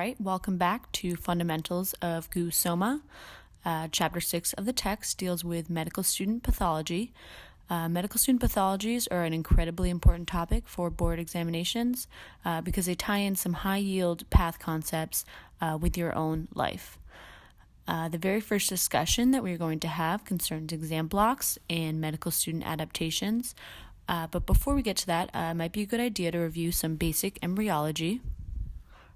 right, welcome back to Fundamentals of Gusoma. Chapter 6 of the text deals with medical student pathology. Medical student pathologies are an incredibly important topic for board examinations because they tie in some high-yield path concepts with your own life. The very first discussion that we're going to have concerns exam blocks and medical student adaptations. But before we get to that, it might be a good idea to review some basic embryology.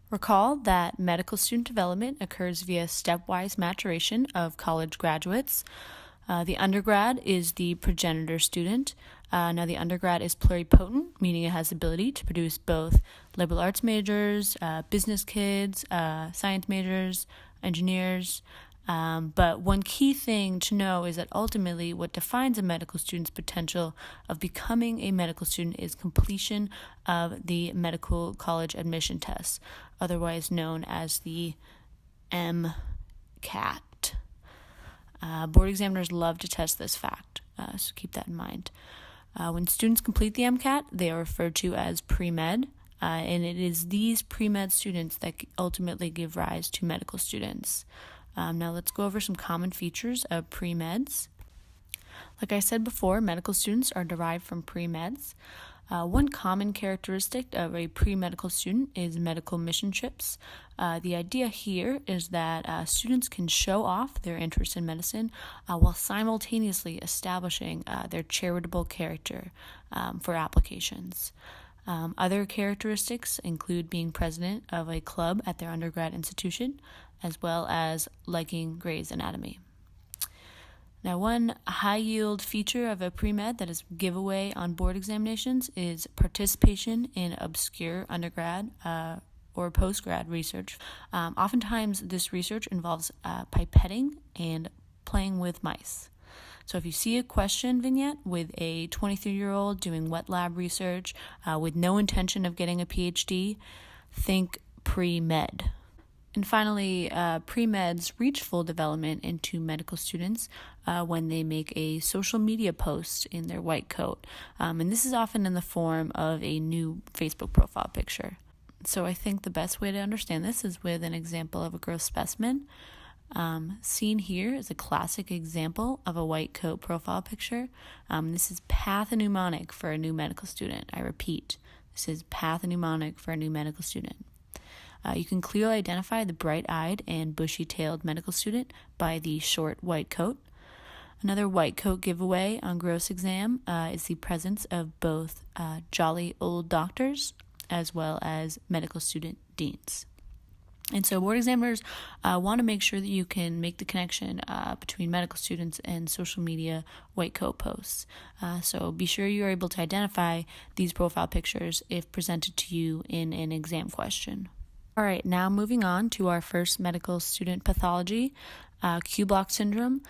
Recall that medical student development occurs via stepwise maturation of college graduates. The undergrad is the progenitor student. Now, the undergrad is pluripotent, meaning it has the ability to produce both liberal arts majors, business kids, science majors, engineers. But one key thing to know is that ultimately what defines a medical student's potential of becoming a medical student is completion of the medical college admission test, otherwise known as the MCAT. Board examiners love to test this fact, so keep that in mind. When students complete the MCAT, they are referred to as pre-med, and it is these pre-med students that ultimately give rise to medical students. Now let's go over some common features of pre-meds. Like I said before, medical students are derived from pre-meds. One common characteristic of a pre-medical student is medical missionships. The idea here is that students can show off their interest in medicine while simultaneously establishing their charitable character for applications. Other characteristics include being president of a club at their undergrad institution, as well as liking Grey's Anatomy. Now, one high-yield feature of a pre-med that is giveaway on board examinations is participation in obscure undergrad or post-grad research. Oftentimes, this research involves pipetting and playing with mice. So if you see a question vignette with a 23-year-old doing wet lab research with no intention of getting a PhD, think pre-med. And finally, pre-meds reach full development into medical students when they make a social media post in their white coat. And this is often in the form of a new Facebook profile picture. So I think the best way to understand this is with an example of a gross specimen. Seen here is a classic example of a white coat profile picture. This is pathognomonic for a new medical student. I repeat, this is pathognomonic for a new medical student. You can clearly identify the bright-eyed and bushy-tailed medical student by the short white coat. Another white coat giveaway on gross exam is the presence of both jolly old doctors as well as medical student deans. And so board examiners want to make sure that you can make the connection between medical students and social media white coat posts. So be sure you're able to identify these profile pictures if presented to you in an exam question. All right, now moving on to our first medical student pathology, Q-block syndrome.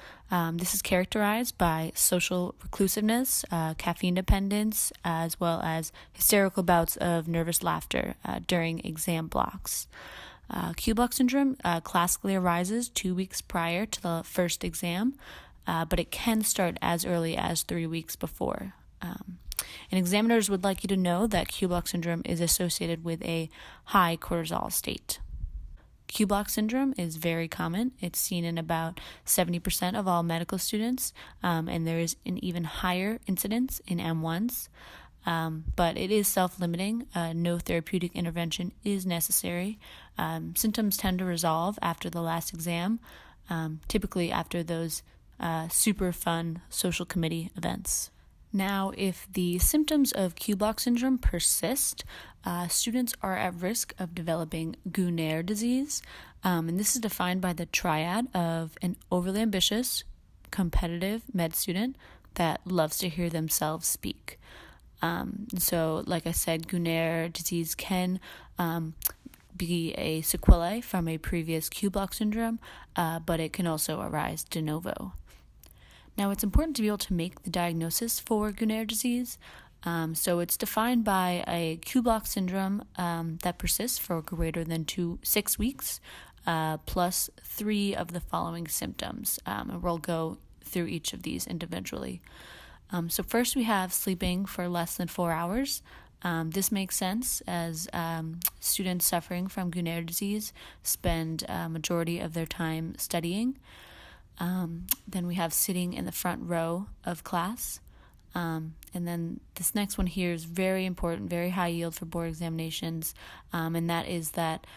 This is characterized by social reclusiveness, caffeine dependence, as well as hysterical bouts of nervous laughter during exam blocks. Q-block syndrome classically arises 2 weeks prior to the first exam, but it can start as early as 3 weeks before. And examiners would like you to know that Q-block syndrome is associated with a high cortisol state. Q-block syndrome is very common. It's seen in about 70% of all medical students, and there is an even higher incidence in M1s. But it is self-limiting. No therapeutic intervention is necessary. Symptoms tend to resolve after the last exam, typically after those super fun social committee events. Now, if the symptoms of Q-block syndrome persist, students are at risk of developing Gunair disease, and this is defined by the triad of an overly ambitious, competitive med student that loves to hear themselves speak. So, like I said, Gunair disease can be a sequelae from a previous Q-block syndrome, but it can also arise de novo. Now, it's important to be able to make the diagnosis for Gunair disease. So it's defined by a Q-block syndrome that persists for greater than 6 weeks, plus 3 of the following symptoms. And we'll go through each of these individually. So first we have sleeping for less than 4 hours. This makes sense as students suffering from Guinea disease spend a majority of their time studying. Then we have sitting in the front row of class. And then this next one here is very important, very high yield for board examinations, and that is that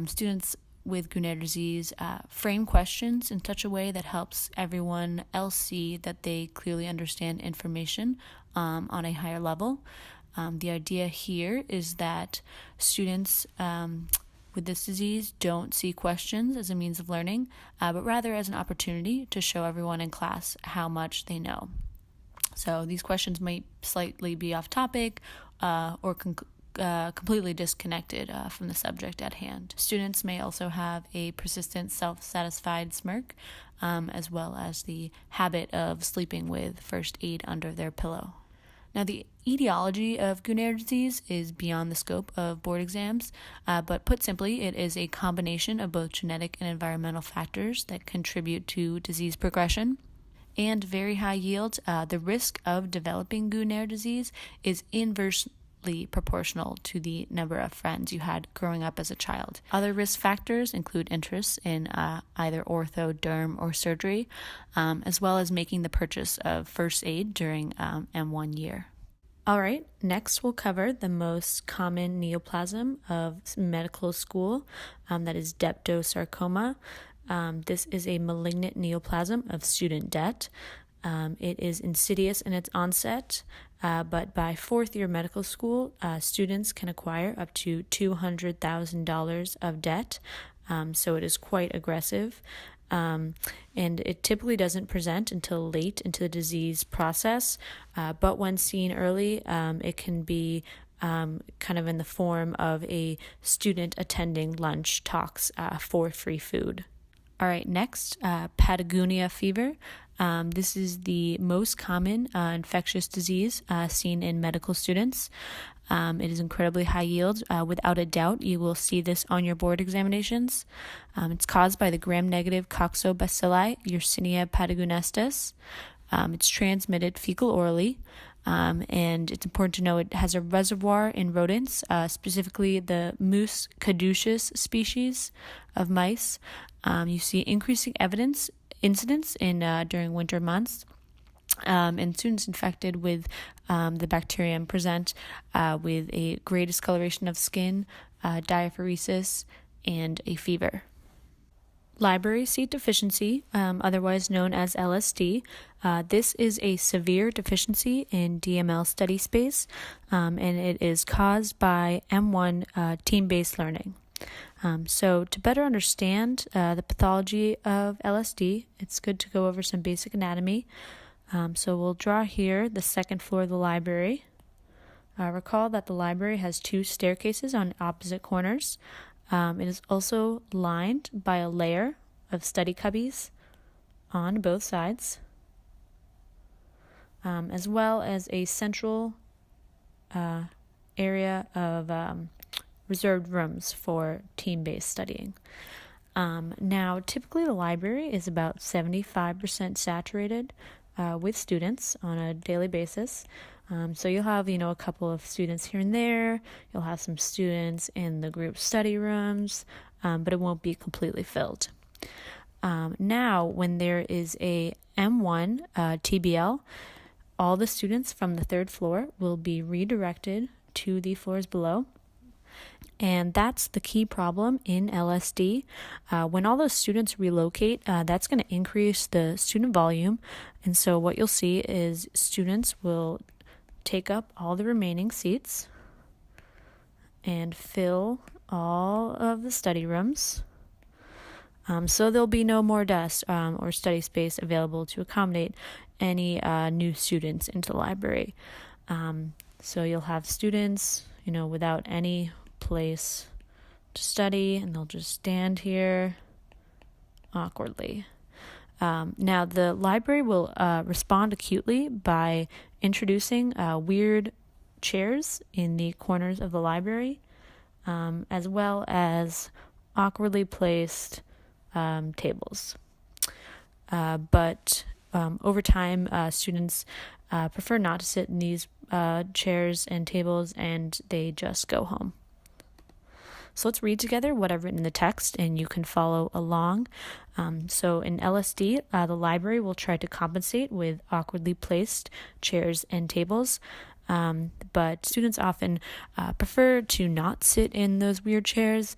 students with Guinea disease frame questions in such a way that helps everyone else see that they clearly understand information on a higher level. The idea here is that students with this disease don't see questions as a means of learning, but rather as an opportunity to show everyone in class how much they know. So these questions might slightly be off topic or completely disconnected from the subject at hand. Students may also have a persistent self-satisfied smirk, as well as the habit of sleeping with first aid under their pillow. Now, the etiology of Guinea disease is beyond the scope of board exams, but put simply, it is a combination of both genetic and environmental factors that contribute to disease progression. And very high yield, the risk of developing Guinea disease is inversely proportional to the number of friends you had growing up as a child. Other risk factors include interests in either ortho, derm, or surgery, as well as making the purchase of first aid during M1 year. All right, next we'll cover the most common neoplasm of medical school, that is deptosarcoma. This is a malignant neoplasm of student debt. It is insidious in its onset, but by fourth year medical school, students can acquire up to $200,000 of debt, so it is quite aggressive. And it typically doesn't present until late into the disease process, but when seen early, it can be kind of in the form of a student attending lunch talks for free food. All right, next, Patagonia fever. This is the most common infectious disease seen in medical students. It is incredibly high yield. Without a doubt, you will see this on your board examinations. It's caused by the gram-negative coccobacilli Yersinia patagonestis. It's transmitted fecal-orally. And it's important to know it has a reservoir in rodents, specifically the Mus caduceus species of mice. You see increasing incidence in during winter months, and students infected with the bacterium present with a gray discoloration of skin, diaphoresis, and a fever. Library seat deficiency, otherwise known as LSD. This is a severe deficiency in DML study space, and it is caused by M1 team-based learning. So to better understand the pathology of LSD, it's good to go over some basic anatomy. So we'll draw here the second floor of the library. Recall that the library has two staircases on opposite corners. It is also lined by a layer of study cubbies on both sides, as well as a central area of reserved rooms for team-based studying. Now, typically the library is about 75% saturated with students on a daily basis. So you'll have, a couple of students here and there. You'll have some students in the group study rooms, but it won't be completely filled. Now, when there is a M1 TBL, all the students from the third floor will be redirected to the floors below. And that's the key problem in LSD. When all those students relocate, that's going to increase the student volume. And so what you'll see is students will take up all the remaining seats and fill all of the study rooms. So there'll be no more desk or study space available to accommodate any new students into the library. So you'll have students, without any place to study, and they'll just stand here awkwardly. Now, the library will respond acutely by introducing weird chairs in the corners of the library, as well as awkwardly placed tables. But over time, students prefer not to sit in these chairs and tables, and they just go home. So let's read together what I've written in the text, and you can follow along. So in LSD, the library will try to compensate with awkwardly placed chairs and tables, but students often prefer to not sit in those weird chairs,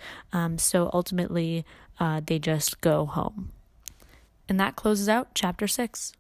so ultimately they just go home. And that closes out Chapter 6.